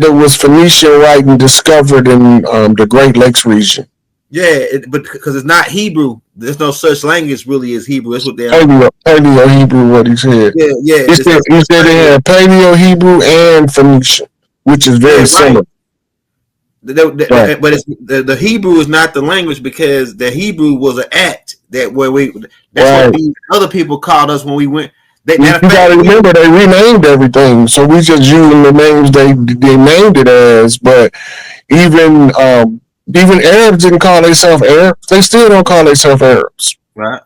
that was Phoenician writing discovered in the Great Lakes region. Yeah, but because it's not Hebrew, there's no such language really as Hebrew. That's what they're Paleo Hebrew. What he said. Yeah. He said they had Paleo Hebrew and Phoenician, which is very similar. But the Hebrew is not the language because the Hebrew was an act that's what these other people called us when we went. You gotta remember they renamed everything, so we just using the names they named it as. But even Arabs didn't call themselves Arabs. They still don't call themselves Arabs. Right.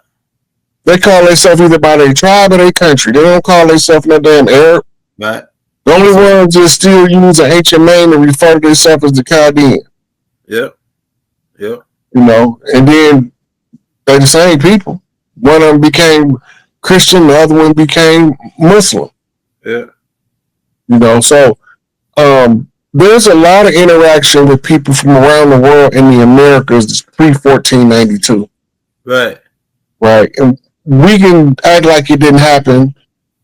They call themselves either by their tribe or their country. They don't call themselves no damn Arab. Right. The only ones that still use an ancient name to refer to themselves as the Chaldean. Yep. You know, and then they're the same people. One of them became Christian, the other one became Muslim. Yeah. You know, so there's a lot of interaction with people from around the world in the Americas pre-1492. Right. And we can act like it didn't happen.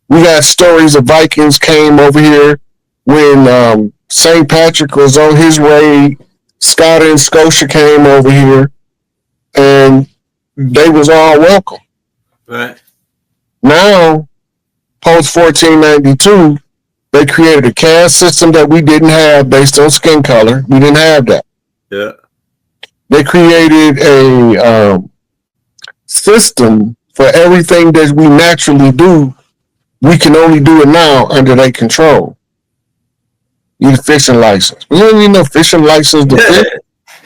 We got stories of Vikings came over here when St. Patrick was on his raid. Scott and Scotia came over here, and they was all welcome. Right. Now, post 1492, they created a caste system that we didn't have based on skin color. We didn't have that. Yeah. They created a system for everything that we naturally do. We can only do it now under their control. You need a fishing license. We don't need no fishing license to fish.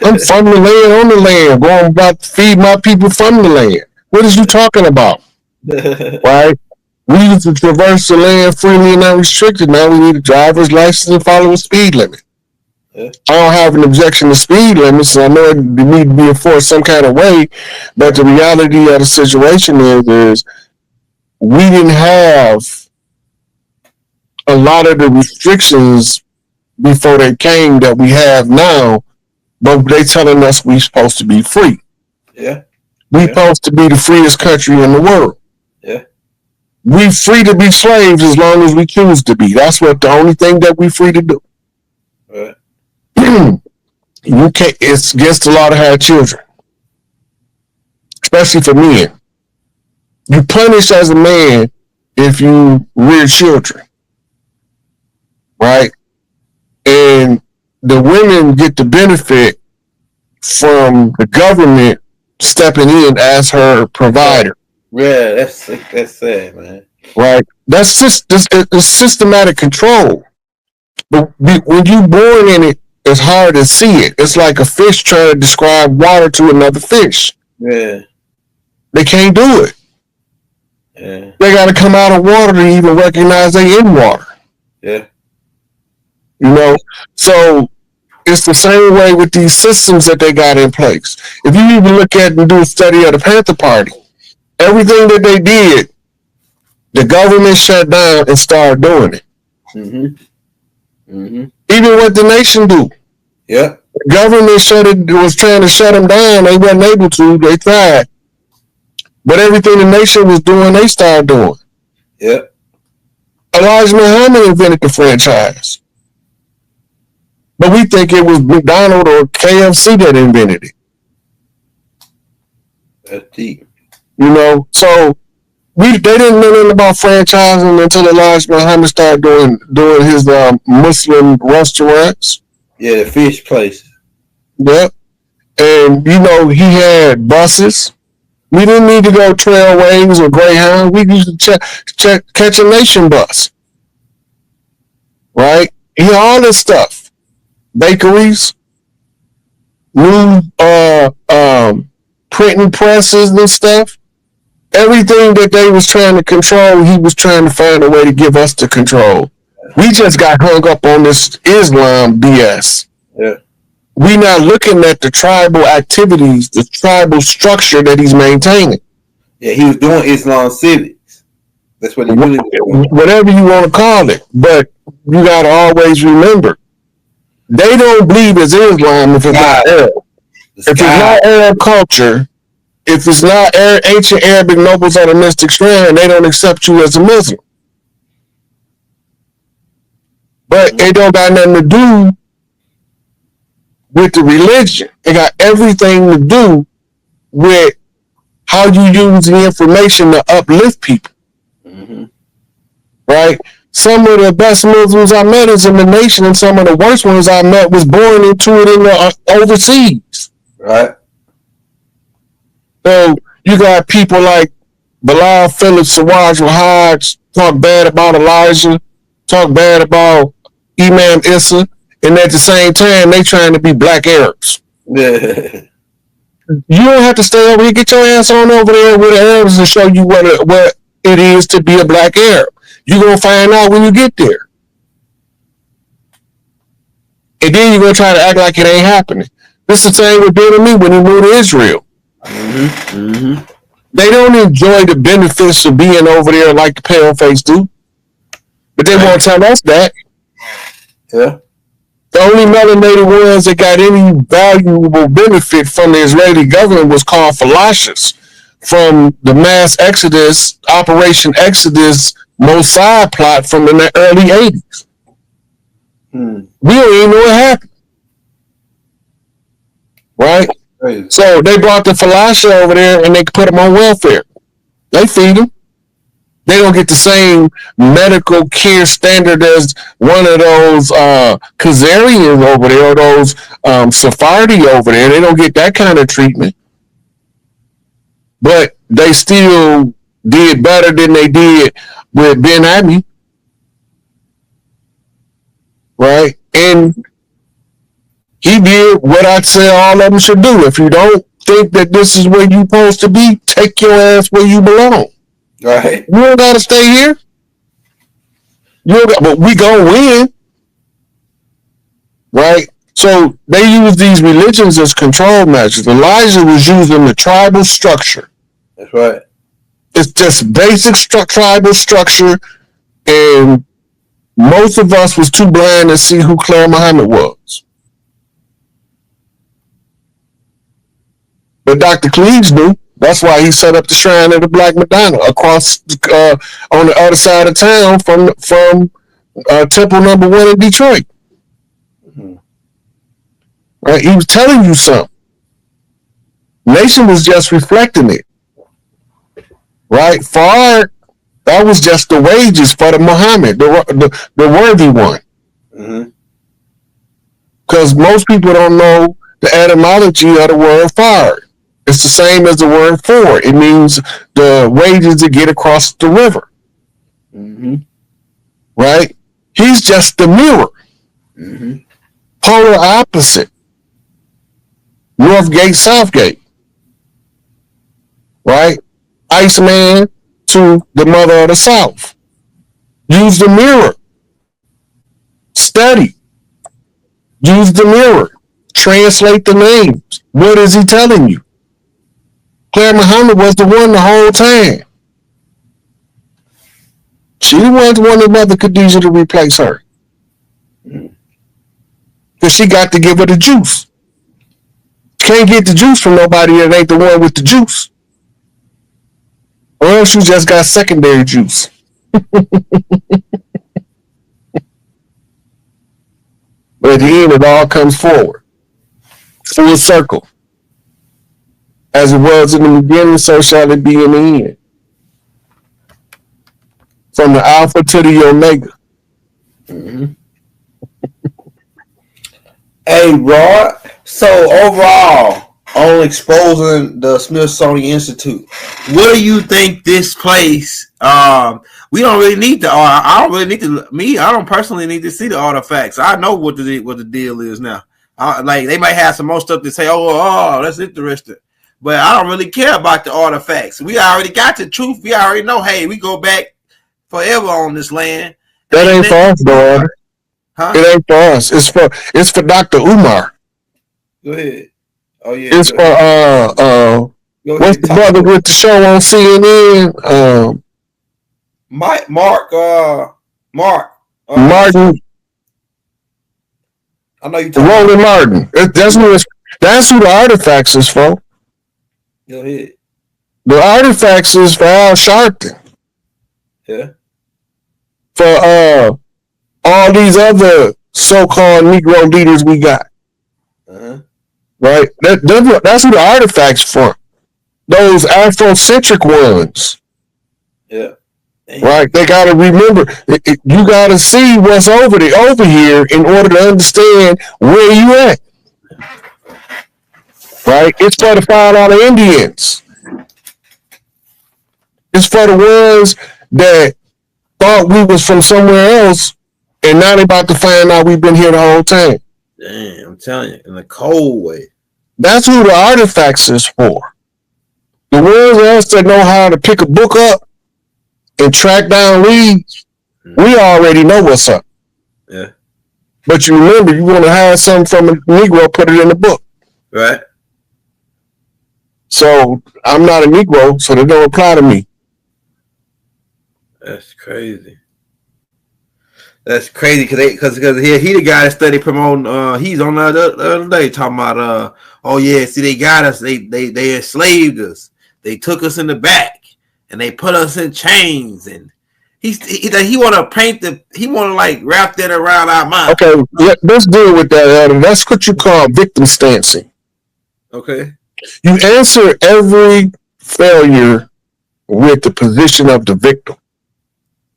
I'm from the land, on the land, going about to feed my people from the land. What is you talking about? Right? We used to traverse the land freely and unrestricted. Now we need a driver's license and follow a speed limit. I don't have an objection to speed limits, so I know it need to be enforced some kind of way. But the reality of the situation is we didn't have a lot of the restrictions before they came that we have now, but they telling us we supposed to be free. Yeah. We supposed to be the freest country in the world. Yeah. We free to be slaves as long as we choose to be. That's what the only thing that we free to do. Right. You can't. It's against the law to have children, especially for men. You punish as a man if you rear children, right? And the women get the benefit from the government stepping in as her provider. Yeah, that's sad, man. Right? That's just it's systematic control. But when you born in it, it's hard to see it. It's like a fish trying to describe water to another fish. Yeah. They can't do it. Yeah. They got to come out of water to even recognize they in water. Yeah. You know? So it's the same way with these systems that they got in place. If you even look at and do a study of the Panther Party, everything that they did, the government shut down and started doing it. Even what the nation do. Yeah. The government was trying to shut them down. They wasn't able to. They tried. But everything the nation was doing, they started doing. Yeah. Elijah Muhammad invented the franchise. But we think it was McDonald's or KFC that invented it. That's deep. You know, so they didn't know nothing about franchising until Elijah Muhammad started doing his Muslim restaurants. Yeah, the fish places. Yep. And, you know, he had buses. We didn't need to go Trailways or Greyhound. We used to catch a nation bus. Right? He had all this stuff. Bakeries, new printing presses and stuff. Everything that they was trying to control, he was trying to find a way to give us the control. We just got hung up on this Islam BS. Yeah. We not looking at the tribal activities, the tribal structure that he's maintaining. Yeah, he was doing Islam civics. That's what he really was doing. Whatever you want to call it. But you got to always remember, they don't believe it's Islam if it's not Arab. If it's not Arab culture, if it's not ancient Arabic nobles on the mystic strand, they don't accept you as a Muslim. But it don't got nothing to do with the religion. It got everything to do with how you use the information to uplift people. Mm-hmm. Right? Some of the best Muslims I met is in the nation, and some of the worst ones I met was born into it in the overseas. Right. So you got people like Bilal Phillips, Siraj Wahaj, talk bad about Elijah, talk bad about Imam Issa, and at the same time, they trying to be black Arabs. Yeah. You don't have to stay over here. Get your ass on over there with the Arabs and show you what it is to be a black Arab. You're going to find out when you get there. And then you're going to try to act like it ain't happening. This is the same with Ben and me when he moved to Israel. Mm-hmm. Mm-hmm. They don't enjoy the benefits of being over there like the paleface do. But they won't tell us that. Yeah. The only melanated ones that got any valuable benefit from the Israeli government was called falashas from the mass exodus, Operation Exodus, Mossad plot from the early 80s. We don't even know what happened. Right? Crazy. So they brought the falasha over there and they put them on welfare. They feed them. They don't get the same medical care standard as one of those Khazarians over there or those Sephardi over there. They don't get that kind of treatment. But they still did better than they did with Ben Ami. Right? And he did what I'd say all of them should do. If you don't think that this is where you're supposed to be, take your ass where you belong. Right. You don't gotta stay here. But we gonna win. Right? So they use these religions as control measures. Elijah was using the tribal structure. That's right. It's just basic tribal structure, and most of us was too blind to see who Claire Muhammad was. But Dr. Cleves knew. That's why he set up the shrine of the Black Madonna across on the other side of town from Temple Number 1 in Detroit. Mm-hmm. Right? He was telling you something. Nation was just reflecting it. Right? For art, that was just the wages for the Muhammad, the worthy one. Because most people don't know the etymology of the word fire. It's the same as the word for. It means the wages to get across the river. Mm-hmm. Right? He's just the mirror. Mm-hmm. Polar opposite. North Gate, South Gate. Right? Iceman to the mother of the South. Use the mirror. Study. Use the mirror. Translate the names. What is he telling you? Claire Muhammad was the one the whole time. She wasn't wanting Mother Khadijah to replace her. Because she got to give her the juice. Can't get the juice from nobody that ain't the one with the juice. Or else you just got secondary juice. But at the end, it all comes forward. Full circle. As it was in the beginning, so shall it be in the end. From the Alpha to the Omega. Mm-hmm. Hey, Rod. So overall, on exposing the Smithsonian Institute, what do you think this place? We don't really need the. I don't really need to. I don't personally need to see the artifacts. I know what the deal is now. Like they might have some more stuff to say. Oh, that's interesting. But I don't really care about the artifacts. We already got the truth. We already know, hey, we go back forever on this land. That ain't for us, though. Huh? It ain't for us. It's for Dr. Umar. Go ahead. Oh yeah. It's for what's the brother with the show on CNN? Mark. Martin. I know you. Roland Martin. That's who the artifacts is for. Go ahead. The artifacts is for Al Sharpton. Yeah. For all these other so-called Negro leaders we got. Right? That's who the artifacts from. Those Afrocentric ones. Yeah. Right? They got to remember, you got to see what's over here in order to understand where you at. Right? It's for the $5 Indians. It's for the ones that thought we was from somewhere else, and now they about to find out we've been here the whole time. Damn, I'm telling you, in a cold way. That's who the artifacts is for. The ones of us that know how to pick a book up and track down leads, we already know what's up. Yeah. But you remember, you want to hide something from a Negro, put it in the book. Right. So I'm not a Negro, so they don't apply to me. That's crazy. That's crazy because he the guy that study promoting. He's on the other day talking about oh yeah, see they got us, they enslaved us, they took us in the back and they put us in chains, and he want to he want to like wrap that around our mind. Okay, let's deal with that, Adam. That's what you call victim stancing. Okay. You answer every failure with the position of the victim.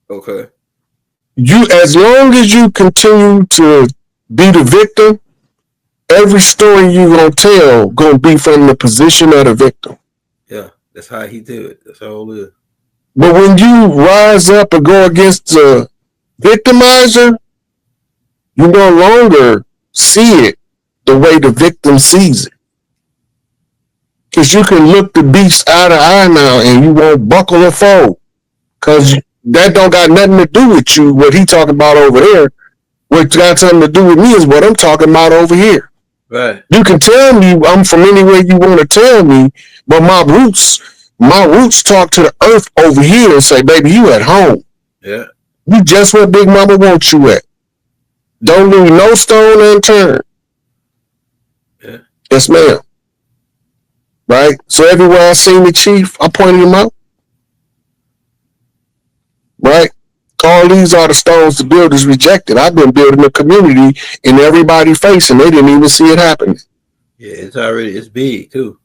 Okay. As long as you continue to be the victim, every story you're going to tell going to be from the position of the victim. Yeah, that's how he do it. That's all it is. But when you rise up and go against the victimizer, you no longer see it the way the victim sees it. Because you can look the beast eye to eye now and you won't buckle or fold. Because that don't got nothing to do with you, what he talking about over there. What got something to do with me is what I'm talking about over here. Right. You can tell me I'm from anywhere you want to tell me, but my roots talk to the earth over here and say, baby, you at home. Yeah. You just where Big Mama wants you at. Don't leave no stone unturned. Yeah. Yes, ma'am. Right? So everywhere I seen the chief, I pointed him out. Right? All these are the stones the builders rejected. I've been building a community in everybody's face, and they didn't even see it happening. Yeah, it's big too.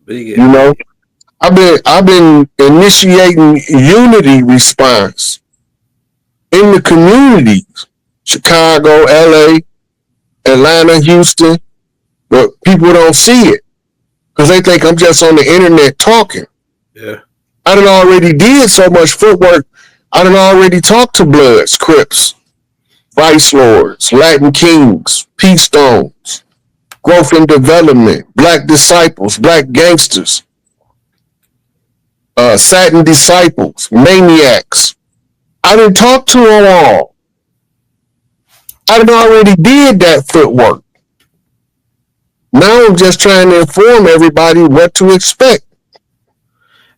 Big. You know, I've been initiating unity response in the communities, Chicago, LA, Atlanta, Houston, but people don't see it because they think I'm just on the internet talking. Yeah. I done already did so much footwork. I done already talked to Bloods, Crips, Vice Lords, Latin Kings, Peace Stones, Growth and Development, Black Disciples, Black Gangsters, Satin Disciples, Maniacs. I done talked to them all. I done already did that footwork. Now I'm just trying to inform everybody what to expect.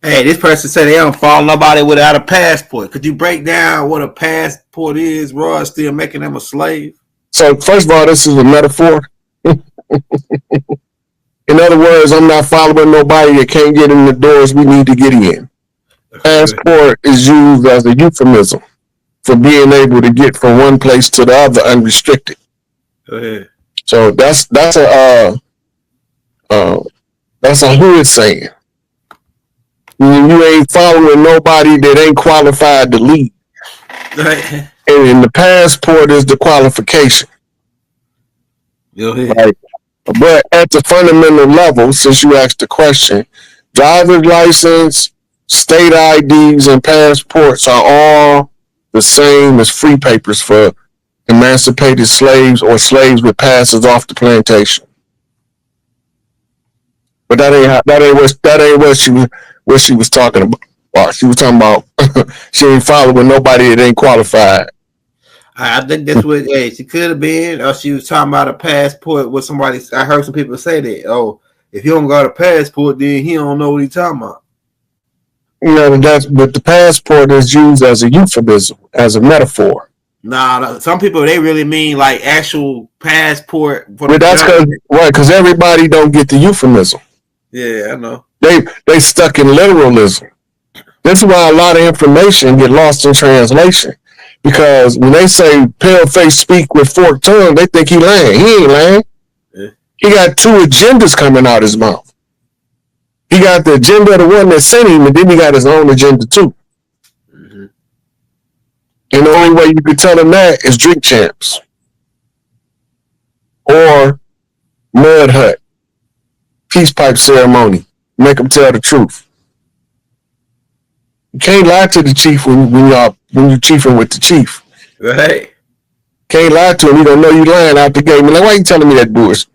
Hey, this person said they don't follow nobody without a passport. Could you break down what a passport is? Raw is still making them a slave. So first of all, this is a metaphor. In other words, I'm not following nobody that can't get in the doors we need to get in. Passport is used as a euphemism for being able to get from one place to the other unrestricted. Go ahead. So that's a hood saying. You ain't following nobody that ain't qualified to lead. And the passport is the qualification. Go ahead. Right? But at the fundamental level, since you asked the question, driver's license, state IDs, and passports are all the same as free papers for emancipated slaves or slaves with passes off the plantation. But that ain't what she was talking about. She was talking about she ain't following nobody that ain't qualified. I think that's what she could have been, or she was talking about a passport with somebody. I heard some people say that. Oh, if you don't got a passport, then he don't know what he's talking about. You know, but the passport is used as a euphemism, as a metaphor. Nah, some people they really mean like actual passport. But that's because everybody don't get the euphemism. Yeah, I know. They stuck in literalism. This is why a lot of information get lost in translation. Because when they say pale face speak with forked tongue, they think he lying. He ain't lying. Yeah. He got two agendas coming out his mouth. He got the agenda of the one that sent him, and then he got his own agenda too. Mm-hmm. And the only way you can tell him that is Drink Champs or Mud Hut, Peace Pipe Ceremony. Make him tell the truth. You can't lie to the chief when you chiefing with the chief. Right. Can't lie to him. You don't know you lying out the game. Like, why are you telling me that bullshit?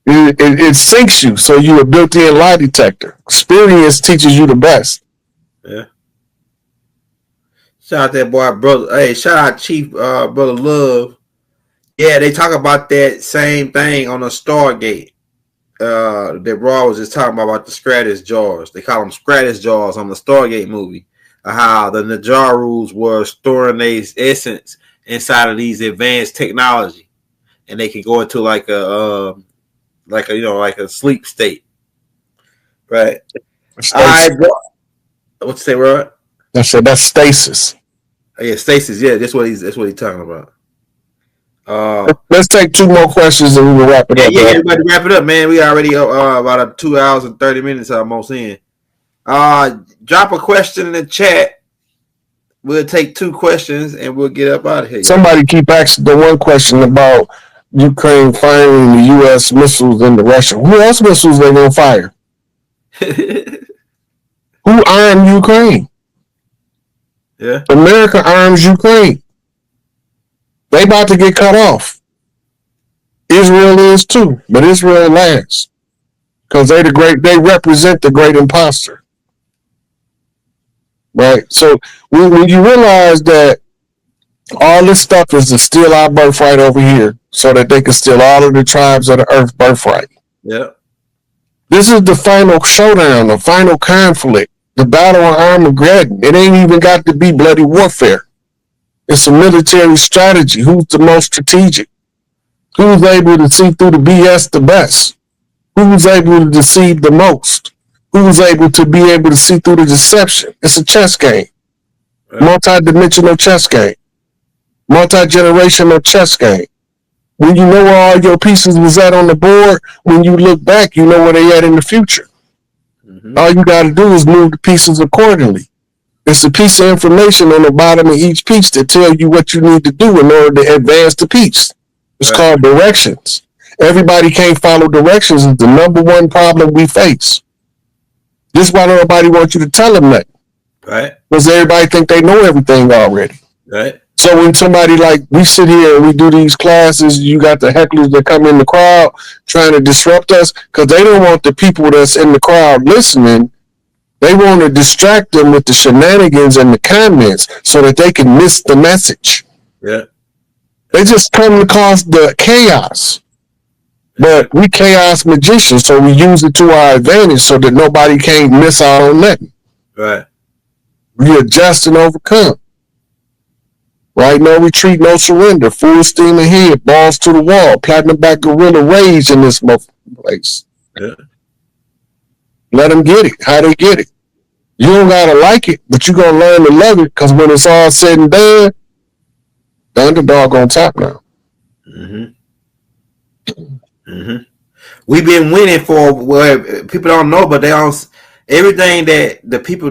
It sinks you, so you're a built-in lie detector. Experience teaches you the best. Yeah. Shout out that boy, brother. Hey, shout out Chief Brother Love. Yeah, they talk about that same thing on the Stargate. That Raw was just talking about the Stratus jars. They call them Stratus jars on the Stargate movie. How the Najarus were storing their essence inside of these advanced technology, and they can go into like a sleep state, right? All right, bro. What you say, Rod? I said that's stasis. Oh, yeah, stasis. Yeah, that's what he's talking about. Let's take two more questions and we will wrap it up. Yeah, everybody wrap it up, man. We already about 2 hours and 30 minutes almost in. Drop a question in the chat. We'll take 2 questions and we'll get up out of here. Somebody keep asking the one question about Ukraine firing the U.S. missiles into Russia. Who else missiles they gonna fire? Who armed Ukraine? Yeah, America arms Ukraine. They about to get cut off. Israel is too, but Israel lasts because they represent the great imposter, right? So when you realize that all this stuff is to steal our birthright over here, so that they can steal all of the tribes of the earth birthright. Yeah, this is the final showdown, the final conflict, the battle of Armageddon. It ain't even got to be bloody warfare. It's a military strategy. Who's the most strategic? Who's able to see through the BS the best? Who's able to deceive the most? Who's able to see through the deception? It's a chess game. Right. Multi-dimensional chess game. Multi-generational chess game. When you know where all your pieces was at on the board, when you look back, you know where they at in the future. Mm-hmm. All you got to do is move the pieces accordingly. It's a piece of information on the bottom of each piece that tell you what you need to do in order to advance the piece. It's called directions. Everybody can't follow directions is the number one problem we face. This is why nobody wants you to tell them that. Right. Because everybody think they know everything already. Right. So when somebody like, we sit here and we do these classes, you got the hecklers that come in the crowd trying to disrupt us because they don't want the people that's in the crowd listening. They want to distract them with the shenanigans and the comments so that they can miss the message. Yeah. They just come to cause the chaos. But we chaos magicians, so we use it to our advantage so that nobody can't miss out on nothing. Right. We adjust and overcome. Right? No retreat, no surrender. Full steam ahead, balls to the wall. Platinum back gorilla rage in this place. Yeah. Let them get it. How they get it. You don't gotta like it, but you're gonna learn to love it because when it's all said and done, the underdog on top now. Mm-hmm. Mm-hmm. We've been winning for where people don't know, but they don't. Everything that the people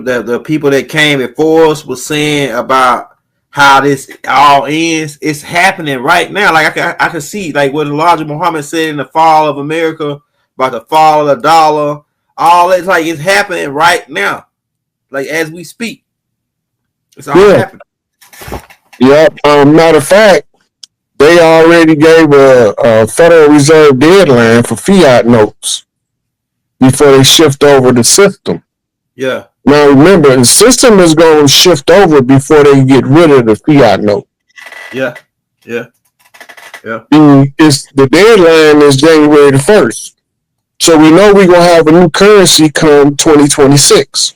that came before us was saying about how this all ends, it's happening right now. Like I can see, like what Elijah Muhammad said in the fall of America about the fall of the dollar. All it's like it's happening right now, like as we speak. It's all happening. Yep. Matter of fact, they already gave a Federal Reserve deadline for fiat notes before they shift over the system. Yeah. Now remember, the system is going to shift over before they get rid of the fiat note. Yeah. Yeah. Yeah. The deadline is January the 1st. So we know we're going to have a new currency come 2026.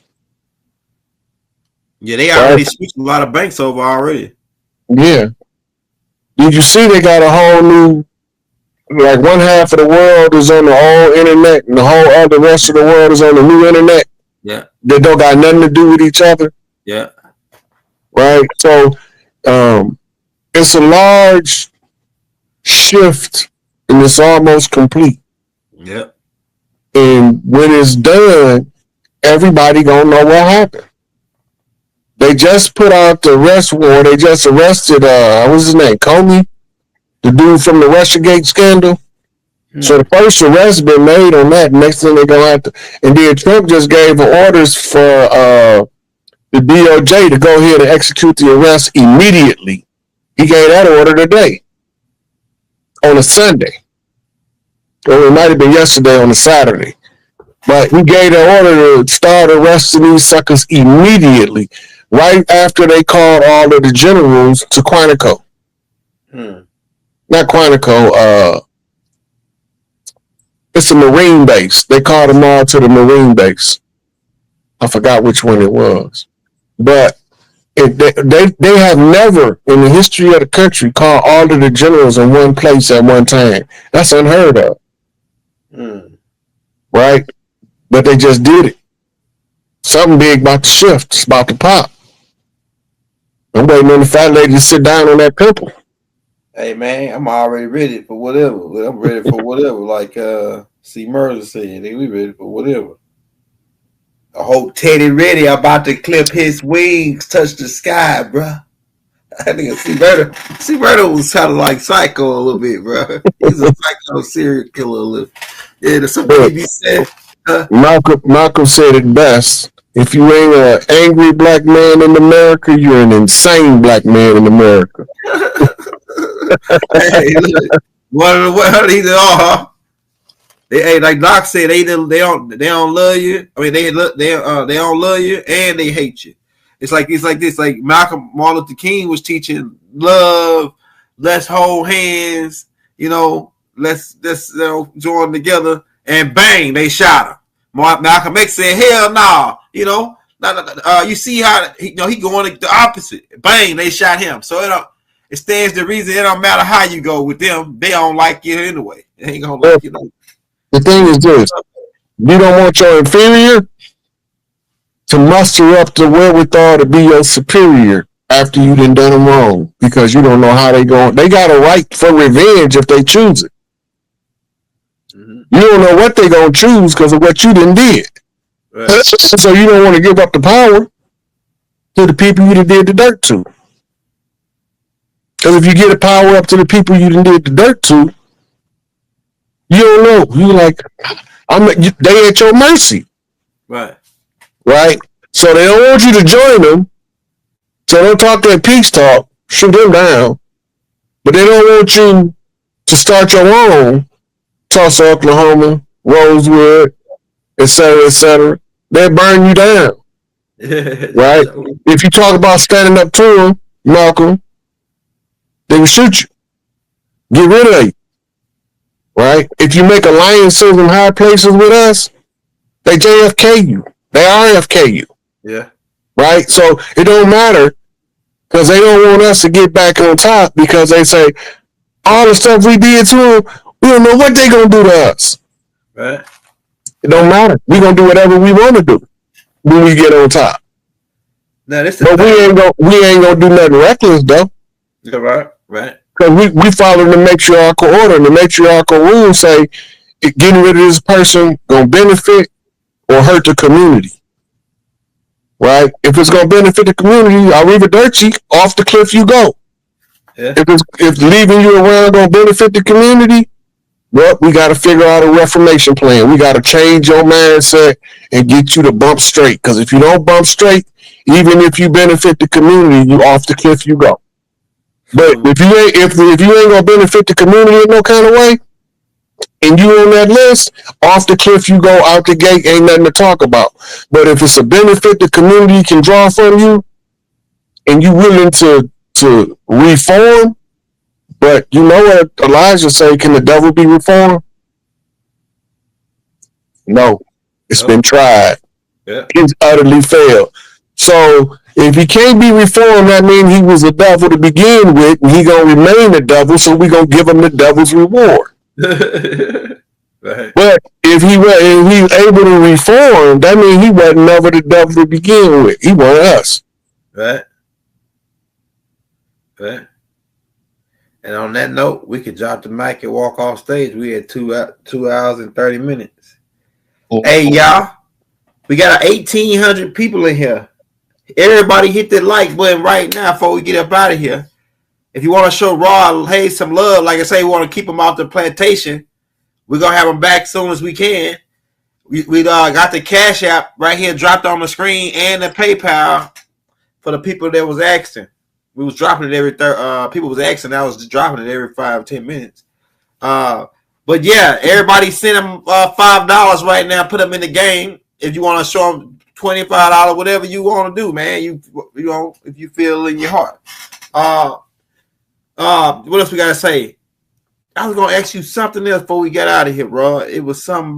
Yeah, they already switched a lot of banks over already. Yeah. Did you see they got a whole new, like one half of the world is on the old internet and the whole other rest of the world is on the new internet? Yeah. That don't got nothing to do with each other. Yeah. right? So it's a large shift, and it's almost complete. Yeah. And when it's done, everybody gonna know what happened. They just put out the arrest warrant. They just arrested what's his name, Comey, the dude from the Russiagate scandal. So the first arrest been made on that. Next thing they're gonna have to, and then Trump just gave orders for the DOJ to go ahead and execute the arrest immediately. He gave that order today on a Sunday, or it might have been yesterday on a Saturday. But he gave the order to start arresting these suckers immediately, right after they called all of the generals to Quantico. Not Quantico. It's a Marine base. They called them all to the Marine base. I forgot which one it was. But they have never in the history of the country called all of the generals in one place at one time. That's unheard of. Right? But they just did it. Something big about to shift. It's about to pop. I'm waiting on the fat lady to sit down on that pimple. Hey man, I'm already ready for whatever. I'm ready for whatever. Like C. Murder said, we ready for whatever. I hope Teddy Ready about to clip his wings, touch the sky, bro. I think C. Murder was kind of like Psycho a little bit, bro. He's a psycho serial killer a little. Yeah, there's something he said. Malcolm said it best. If you ain't an angry black man in America, you're an insane black man in America. Hey, look, what he did all, huh? They like Doc said, they don't love you. I mean, they don't love you and they hate you. It's like this. Like Martin Luther King was teaching love, let's hold hands, let's join together, and bang, they shot him. Malcolm X said, hell no, you see how he going the opposite. Bang, they shot him. So it stands to reason. It don't matter how you go with them, they don't like you anyway. They ain't gonna like you. The thing is this: you don't want your inferior to muster up the wherewithal to be your superior after you done them wrong, because you don't know how they going. They got a right for revenge if they choose it. You don't know what they gonna choose because of what you done did. Right. So you don't want to give up the power to the people you done did the dirt to. Because if you get the power up to the people you done did the dirt to, you don't know. You like, they at your mercy. Right. Right? So they don't want you to join them. So don't talk that peace talk. Shoot them down. But they don't want you to start your own. Tulsa, Oklahoma, Rosewood, etc., etc. They burn you down. Right? If you talk about standing up to them, Malcolm, they will shoot you. Get rid of you. Right? If you make alliances in high places with us, they JFK you. They RFK you. Yeah. Right? So it don't matter because they don't want us to get back on top because they say all the stuff we did to them, we don't know what they gonna do to us. Right. It don't matter. We gonna do whatever we want to do when we get on top. Now, but we ain't gonna do nothing reckless though. Yeah, right. Right. Because we follow the matriarchal order, and the matriarchal rules say getting rid of this person gonna benefit or hurt the community. Right? If it's gonna benefit the community, arrivederci, off the cliff you go. Yeah. If leaving you around gonna benefit the community, well, we got to figure out a reformation plan. We got to change your mindset and get you to bump straight. Because if you don't bump straight, even if you benefit the community, you off the cliff you go. But if you ain't gonna benefit the community in no kind of way, and you on that list, off the cliff you go, out the gate, ain't nothing to talk about. But if it's a benefit the community can draw from you, and you willing to reform. But you know what Elijah say, can the devil be reformed? No. It's been tried. Yeah. It's utterly failed. So if he can't be reformed, that means he was a devil to begin with, and he gonna remain a devil, so we gonna give him the devil's reward. Right. But if he's able to reform, that means he wasn't never the devil to begin with. He wanted us. Right. Right. And on that note, we could drop the mic and walk off stage. We had 2 hours and 30 minutes. Hey, y'all, we got 1,800 people in here. Everybody hit that like button right now before we get up out of here. If you want to show Raw Hayes some love, like I say, we want to keep him off the plantation. We're going to have him back as soon as we can. We got the Cash App right here dropped on the screen and the PayPal for the people that was asking. We was dropping it every people was asking. I was dropping it every 5-10 minutes. But yeah, everybody send them $5 right now. Put them in the game. If you want to show them $25, whatever you want to do, man. You know, if you feel in your heart. What else we gotta say? I was gonna ask you something else before we get out of here, bro. It was something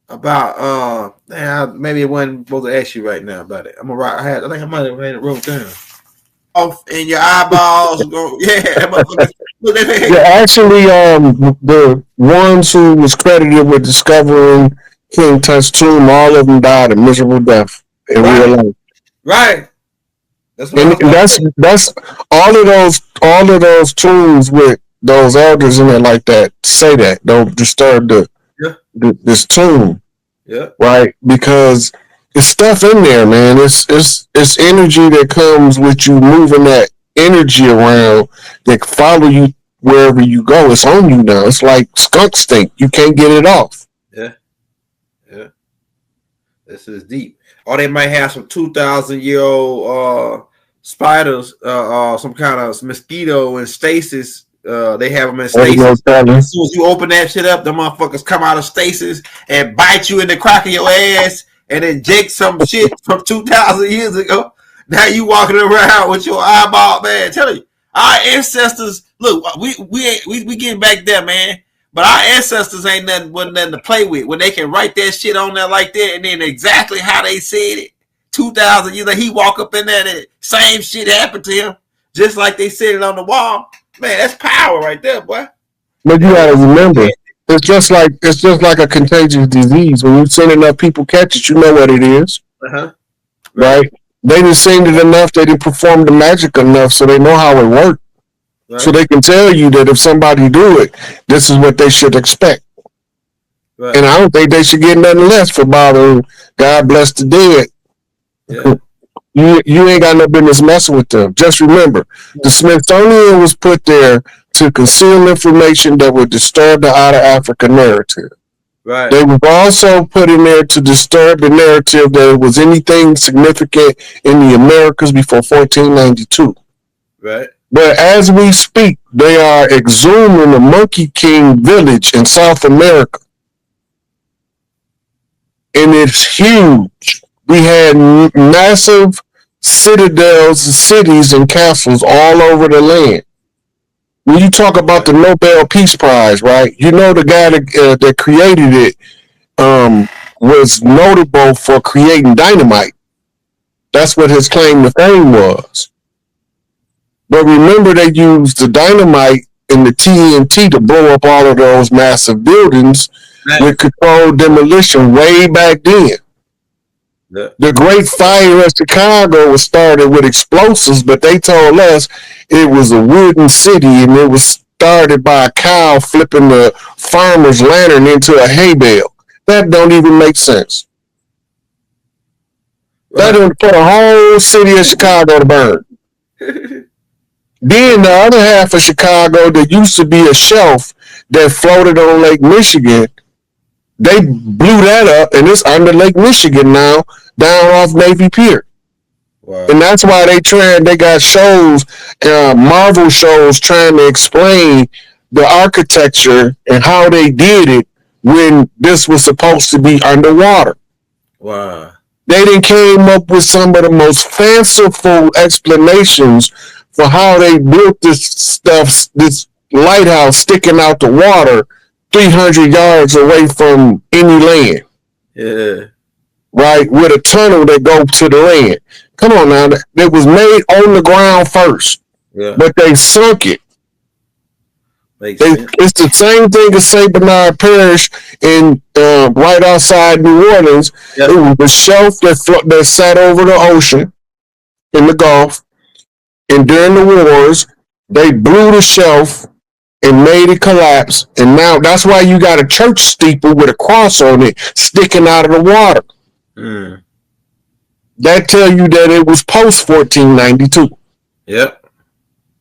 about maybe it wasn't supposed to ask you right now about it. I'm gonna write. I think I might have wrote down. Off in your eyeballs, Yeah, actually, the ones who was credited with discovering King Tut's tomb, all of them died a miserable death in real life. Right. That's all of those tombs with those elders in it like that say that don't disturb this tomb. Yeah. Right, because it's stuff in there, man. It's energy that comes with you moving that energy around that follow you wherever you go. It's on you now. It's like skunk stink. You can't get it off. Yeah. Yeah. This is deep. Or they might have some 2,000-year-old spiders, some kind of mosquito in stasis. They have them in stasis. As soon as you open that shit up, the motherfuckers come out of stasis and bite you in the crack of your ass and inject some shit from 2,000 years ago. Now you walking around with your eyeball, man. Tell you, our ancestors. Look, we getting back there, man. But our ancestors wasn't nothing to play with when they can write that shit on there like that, and then exactly how they said it. 2,000 years later, he walk up in there and same shit happened to him, just like they said it on the wall. Man, that's power right there, boy. But you gotta remember, it's just like a contagious disease. When you send enough people catch it, you know what it is. Right? They didn't seen it enough, they didn't perform the magic enough, so they know how it works. Right. So they can tell you that if somebody do it, this is what they should expect. Right. And I don't think they should get nothing less for bothering God bless the dead. Yeah. You ain't got no business messing with them. Just remember, the Smithsonian was put there to conceal information that would disturb the Out of Africa narrative. Right. They were also put in there to disturb the narrative that it was anything significant in the Americas before 1492. Right. But as we speak, they are exhuming the Monkey King village in South America. And it's huge. We had massive citadels, cities, and castles all over the land. When you talk about the Nobel Peace Prize, right? You know the guy that created it was notable for creating dynamite. That's what his claim to fame was. But remember, they used the dynamite and the TNT to blow up all of those massive buildings with controlled demolition way back then. Yeah. The Great Fire of Chicago was started with explosives, but they told us it was a wooden city and it was started by a cow flipping the farmer's lantern into a hay bale. That don't even make sense. Right. That would put a whole city of Chicago to burn. Then the other half of Chicago that used to be a shelf that floated on Lake Michigan, they blew that up and it's under Lake Michigan now, down off Navy Pier. Wow. And that's why they got shows, Marvel shows trying to explain the architecture and how they did it when this was supposed to be underwater. Wow. They then came up with some of the most fanciful explanations for how they built this stuff, this lighthouse sticking out the water 300 yards away from any land. Yeah. Right? With a tunnel that goes to the land. Come on now. It was made on the ground first. Yeah. But they sunk it. Makes sense. It's the same thing as St. Bernard Parish in right outside New Orleans. Yep. It was a shelf that sat over the ocean in the Gulf, and during the wars, they blew the shelf and made it collapse. And now that's why you got a church steeple with a cross on it sticking out of the water. Mm. That tell you that it was post 1492. Yep.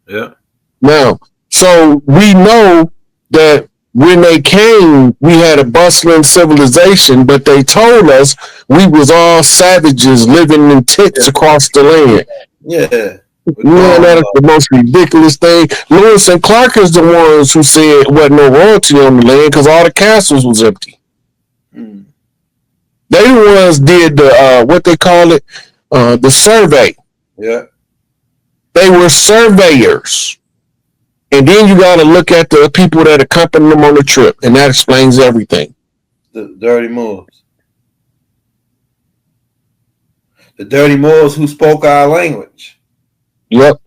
Yep. Now, so we know that when they came, we had a bustling civilization, but they told us we was all savages living in tents across the land. Yeah. Man, that is the most ridiculous thing. Lewis and Clark is the ones who said wasn't no royalty on the land because all the castles was empty. Mm. They the ones did the what they call it, the survey. Yeah. They were surveyors. And then you got to look at the people that accompanied them on the trip, and that explains everything. The dirty Moors. The dirty Moors who spoke our language. Yep.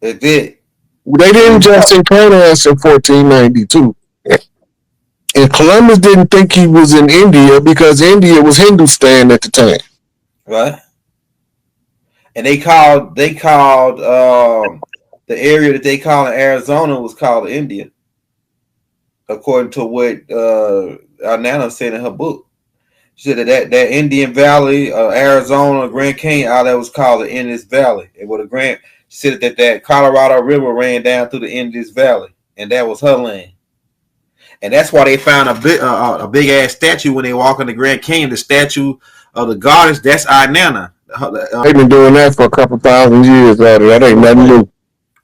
They did. They didn't just encounter us in 1492. And Columbus didn't think he was in India because India was Hindustan at the time. Right. And they called the area that they call in Arizona was called India, according to what our Nana said in her book. She said that Indian Valley, Arizona, Grand Canyon, all that was called the Indus Valley. It was she said that Colorado River ran down through the Indus Valley, and that was her land. And that's why they found a big ass statue when they walk in the Grand Canyon. The statue of the goddess, that's our Nana. They've been doing that for a couple thousand years. That ain't nothing new.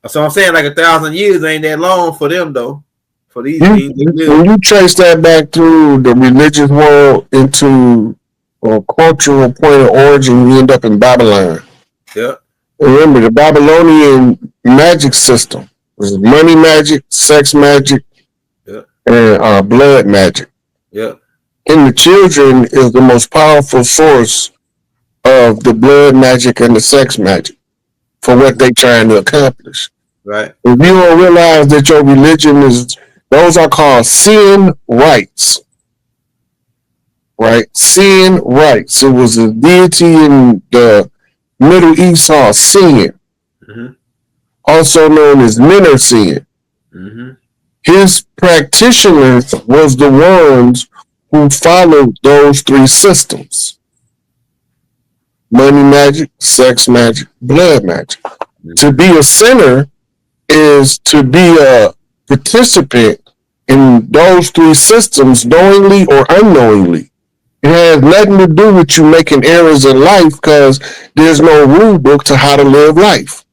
So I'm saying like 1,000 years ain't that long for them though. For these when you trace that back through the religious world into a cultural point of origin, you end up in Babylon. Yeah. Remember, the Babylonian magic system was money magic, sex magic, and blood magic. Yeah. And the children is the most powerful source of the blood magic and the sex magic for what they trying to accomplish. Right. If you don't realize that your religion is, those are called sin rites. Right? Sin rites. It was a deity in the Middle East called Sin, also known as Sin. His practitioners was the ones who followed those three systems: money magic, sex magic, blood magic. To be a sinner is to be a participant in those three systems, knowingly or unknowingly. It has nothing to do with you making errors in life because there's no rule book to how to live life.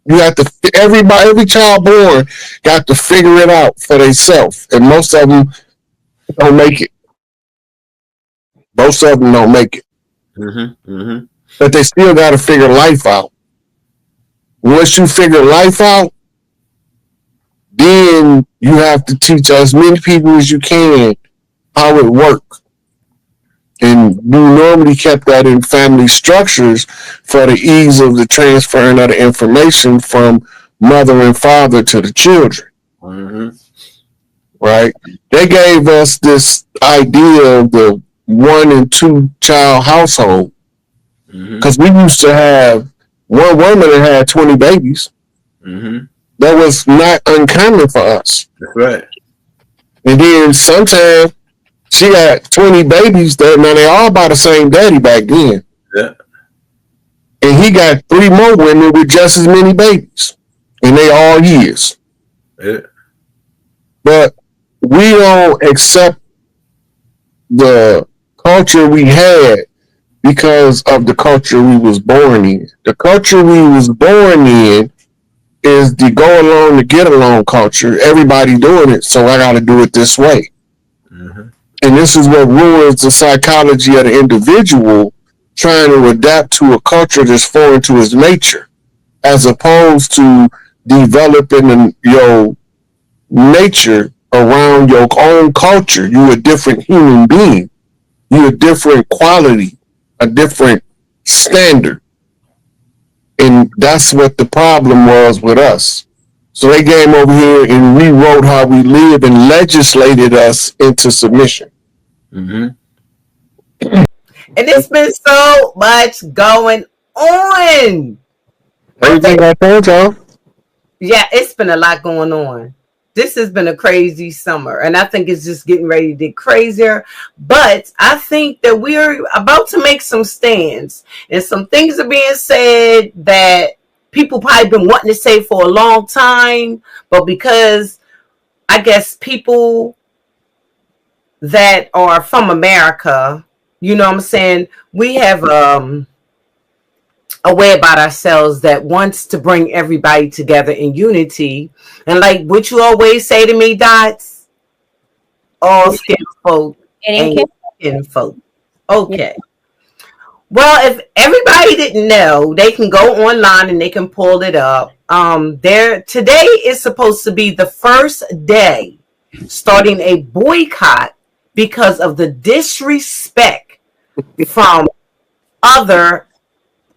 You have to, every child born got to figure it out for themselves, and most of them don't make it. Most of them don't make it. But they still got to figure life out. Once you figure life out, then you have to teach as many people as you can how it works. And you normally kept that in family structures for the ease of the transferring of the information from mother and father to the children. Right? They gave us this idea of the 1 and 2 child household because we used to have one woman that had 20 babies. That was not uncommon for us. That's right. And then sometimes she got 20 babies that now they all by the same daddy back then. Yeah. And he got 3 more women with just as many babies. And they all years. Yeah. But we don't accept the culture we had because of the culture we was born in. The culture we was born in is the go along to get along culture. Everybody doing it, so I got to do it this way. And this is what ruins the psychology of the individual trying to adapt to a culture that's foreign to his nature, as opposed to developing your nature around your own culture. You're a different human being. You're a different quality, a different standard. And that's what the problem was with us. So they came over here and rewrote how we live and legislated us into submission. Mm-hmm. And it's been so much going on. Everything I told y'all. Yeah, it's been a lot going on. This has been a crazy summer, and I think it's just getting ready to get crazier. But I think that we're about to make some stands, and some things are being said that people probably been wanting to say for a long time, but because I guess people that are from America, you know what I'm saying, we have a way about ourselves that wants to bring everybody together in unity. And like what you always say to me, Dots, all skin folk ain't skin folk. Okay. Well, if everybody didn't know, they can go online and they can pull it up. Today is supposed to be the first day starting a boycott because of the disrespect from other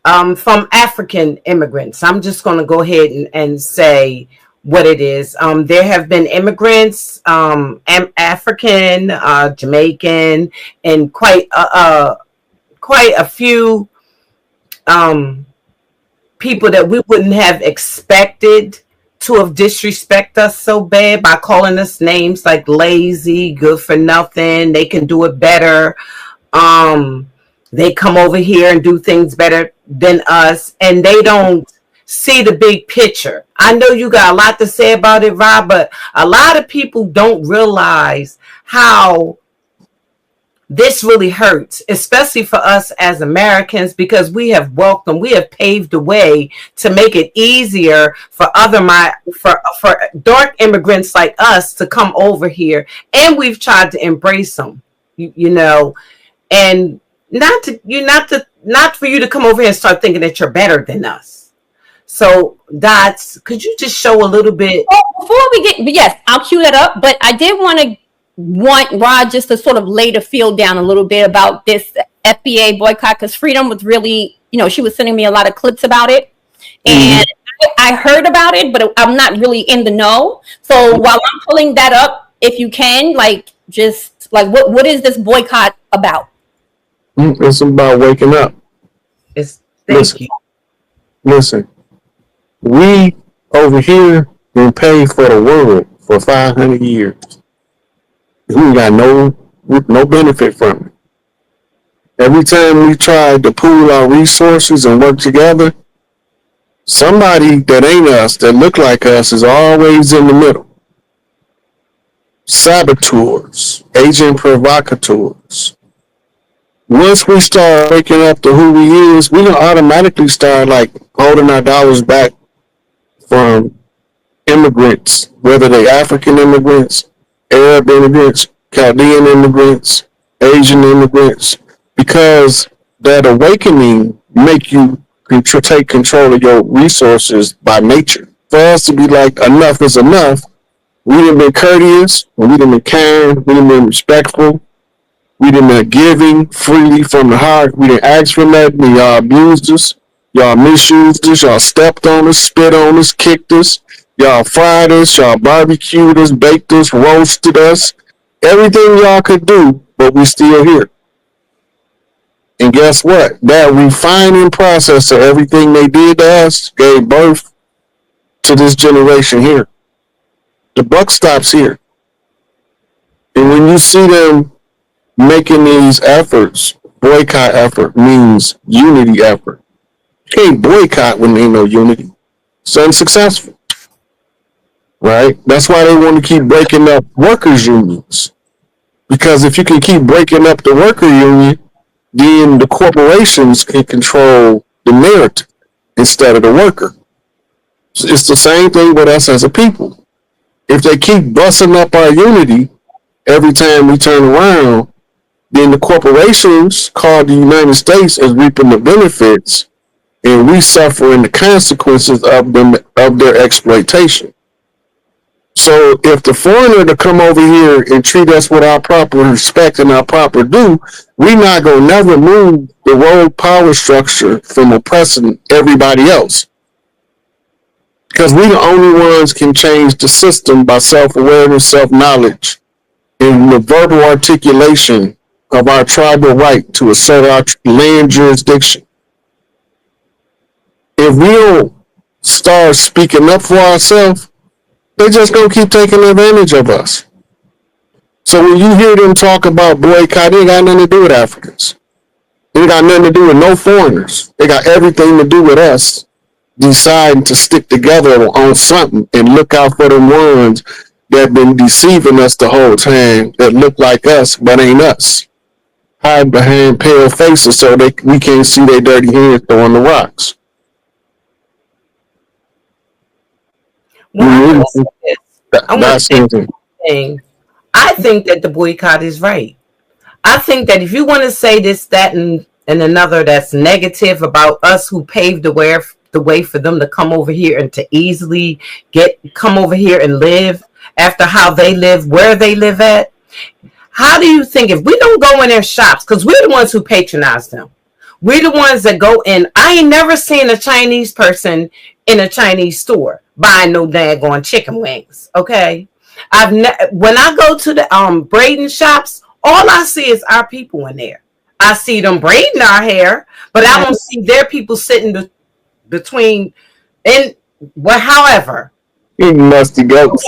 from African immigrants. I'm just going to go ahead and say what it is. There have been immigrants, African, Jamaican, and quite a few people that we wouldn't have expected to have disrespect us so bad by calling us names like lazy, good for nothing, they can do it better. They come over here and do things better than us, and they don't see the big picture. I know you got a lot to say about it, Rob, but a lot of people don't realize how this really hurts, especially for us as Americans, because we have paved the way to make it easier for for dark immigrants like us to come over here, and we've tried to embrace them, you know, and not for you to come over here and start thinking that you're better than us. So, Dots, could you just show a little bit? Well, before we get, yes, I'll cue that up. But I did want Rod just to sort of lay the field down a little bit about this FBA boycott, because Freedom was really, she was sending me a lot of clips about it, and I heard about it, but I'm not really in the know. So while I'm pulling that up, if you can, what is this boycott about? It's about waking up. Listen, we over here been paid for the world for 500 years. We got no benefit from it. Every time we try to pool our resources and work together, somebody that ain't us, that look like us, is always in the middle. Saboteurs, agent provocateurs. Once we start waking up to who we is, we gonna automatically start holding our dollars back from immigrants, whether they African immigrants, Arab immigrants, Chaldean immigrants, Asian immigrants, because that awakening make you take control of your resources by nature. For us to be like, enough is enough, we done been courteous, we done been kind, we done been respectful, we done been giving freely from the heart, we done asked for nothing, and y'all abused us, y'all misused us, y'all stepped on us, spit on us, kicked us, y'all fried us, y'all barbecued us, baked us, roasted us, everything y'all could do, but we still here. And guess what? That refining process of everything they did to us gave birth to this generation here. The buck stops here. And when you see them making these efforts, boycott effort means unity effort. You can't boycott when there ain't no unity. It's unsuccessful. Right? That's why they want to keep breaking up workers' unions. Because if you can keep breaking up the worker union, then the corporations can control the narrative instead of the worker. So it's the same thing with us as a people. If they keep busting up our unity every time we turn around, then the corporations called the United States as reaping the benefits, and we suffering the consequences of their exploitation. So if the foreigner to come over here and treat us with our proper respect and our proper due, we not gonna never move the world power structure from oppressing everybody else. Because we the only ones can change the system by self-awareness, self-knowledge, and the verbal articulation of our tribal right to assert our land jurisdiction. If we don't start speaking up for ourselves, they just gonna keep taking advantage of us. So when you hear them talk about boycott, it ain't got nothing to do with Africans. It ain't got nothing to do with no foreigners. It got everything to do with us deciding to stick together on something and look out for the ones that been deceiving us the whole time, that look like us but ain't us. Hide behind pale faces so we can't see their dirty hands throwing the rocks. Well, I want to say this. I want to That's say something. thing. I think that the boycott is right. I think that if you want to say this, that, and another that's negative about us who paved the way for them to come over here and to easily come over here and live after how they live, where they live at. How do you think if we don't go in their shops, because we're the ones who patronize them, we're the ones that go in. I ain't never seen a Chinese person in a Chinese store buying no daggone chicken wings. Okay, when I go to the braiding shops, all I see is our people in there. I see them braiding our hair, but I don't see their people sitting between. And well, however, You musty goats.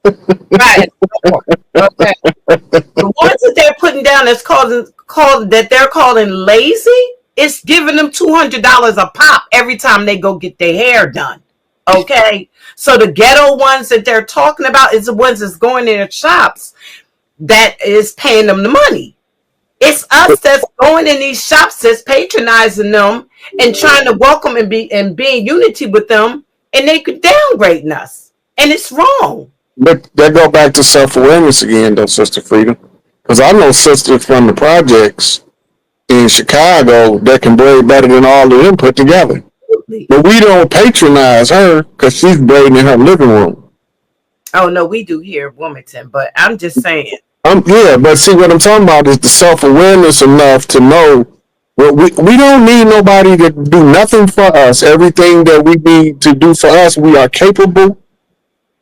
right? Okay, the ones that they're putting down that's they're calling lazy. It's giving them $200 a pop every time they go get their hair done. Okay, so the ghetto ones that they're talking about is the ones that's going in their shops that is paying them the money. It's us that's going in these shops that's patronizing them and trying to welcome and be in unity with them, and they could downgrading us, and it's wrong. But that go back to self-awareness again, though, Sister Freedom. Because I know sisters from the projects in Chicago that can braid better than all of them put together. But we don't patronize her because she's braiding in her living room. Oh no, we do here in Wilmington, but I'm just saying. Yeah, but see what I'm talking about is the self-awareness enough to know we don't need nobody to do nothing for us. Everything that we need to do for us, we are capable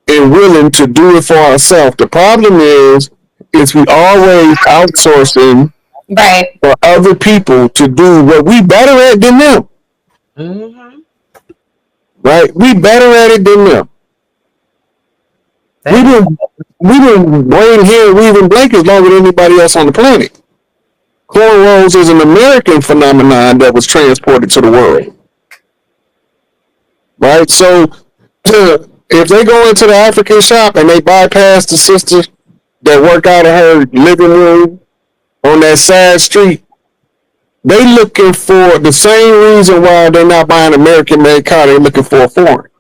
and willing to do it for ourselves. The problem is we always outsourcing Right. for other people to do what we better at than them. Mm-hmm. Right? We better at it than them. We didn't braid hair, weaving blankets longer than anybody else on the planet. Cornrows is an American phenomenon that was transported to the world. Right? So if they go into the African shop and they bypass the sister that work out of her living room on that side street, they looking for the same reason why they're not buying American made car. They're looking for a foreign.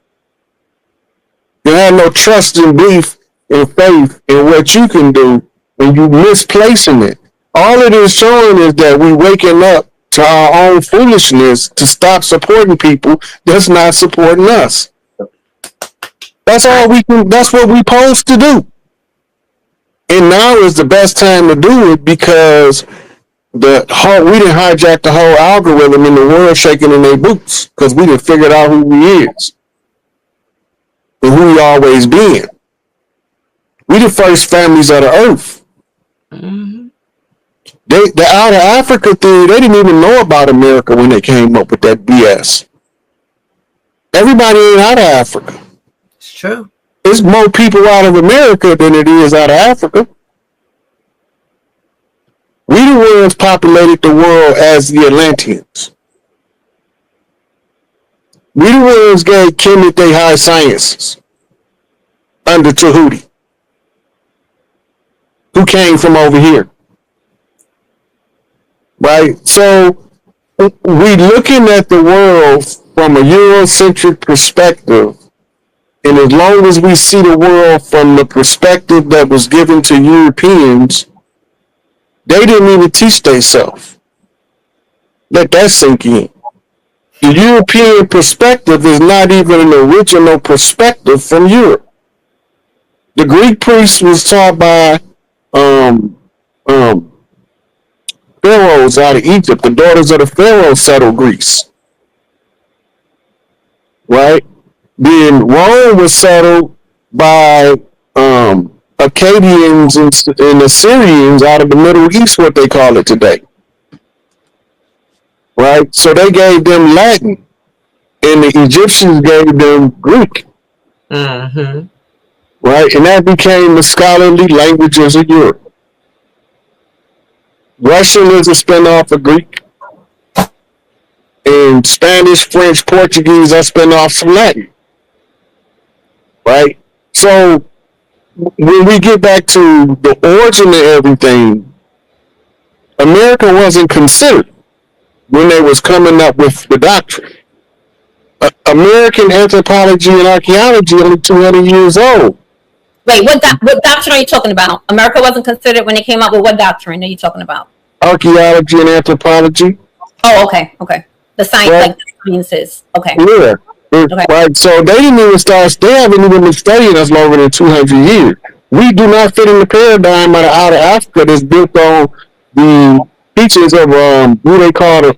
You have no trust and belief and faith in what you can do, and you misplacing it. All it is showing is that we waking up to our own foolishness to stop supporting people that's not supporting us. That's all we can. That's what we supposed to do. And now is the best time to do it because we didn't hijack the whole algorithm in the world shaking in their boots because we didn't figure out who we is and who we always been. We the first families of the earth. Mm-hmm. The out of Africa theory, they didn't even know about America when they came up with that BS. Everybody ain't out of Africa. It's true. There's more people out of America than it is out of Africa. We the ones populated the world as the Atlanteans. We the ones gave Kemet their high sciences under Tahuti, who came from over here. Right? So we looking at the world from a Eurocentric perspective, and as long as we see the world from the perspective that was given to Europeans, they didn't even teach themselves. Let that sink in. The European perspective is not even an original perspective from Europe. The Greek priest was taught by pharaohs out of Egypt. The daughters of the pharaoh settled Greece. Right? Then Rome was settled by Akkadians and Assyrians out of the Middle East, what they call it today. Right? So they gave them Latin, and the Egyptians gave them Greek. Mm-hmm. Right? And that became the scholarly languages of Europe. Russian is a spinoff of Greek. And Spanish, French, Portuguese are spinoffs from Latin. Right? So when we get back to the origin of everything, America wasn't considered when they was coming up with the doctrine. American anthropology and archaeology only 200 years old. Wait, what doctrine are you talking about? America wasn't considered when they came up with what doctrine are you talking about? Archaeology and anthropology. Oh, okay. The science, right. like the sciences. Okay. Yeah. Okay. Right. So they didn't even start. They haven't even been studying us longer than 200 years. We do not fit in the paradigm of outer Africa that's built on the teachings of who they call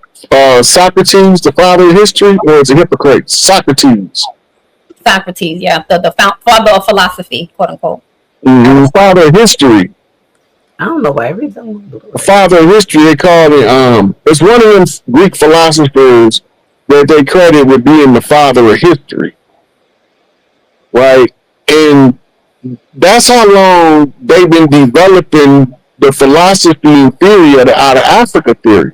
Socrates, the father of history, or is it Hippocrates? Socrates, yeah, the father of philosophy, quote unquote. Mm-hmm. Father of history. I don't know why everything. The father of history, they call it. It's one of them Greek philosophers that they credit with being the father of history, right? And that's how long they've been developing the philosophy and theory of the outer Africa theory.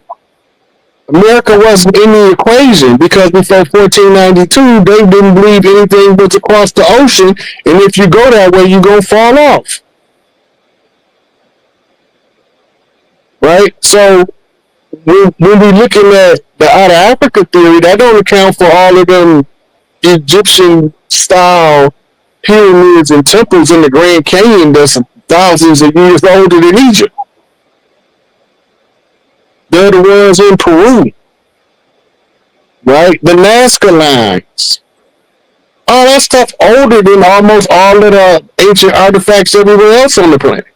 America wasn't in the equation because before 1492, they didn't believe anything was across the ocean, and if you go that way, you're going to fall off. Right? So when we're looking at the outer Africa theory, that don't account for all of them Egyptian-style pyramids and temples in the Grand Canyon that's thousands of years older than Egypt. They're the ones in Peru, right? The Nazca lines. All that stuff older than almost all of the ancient artifacts everywhere else on the planet.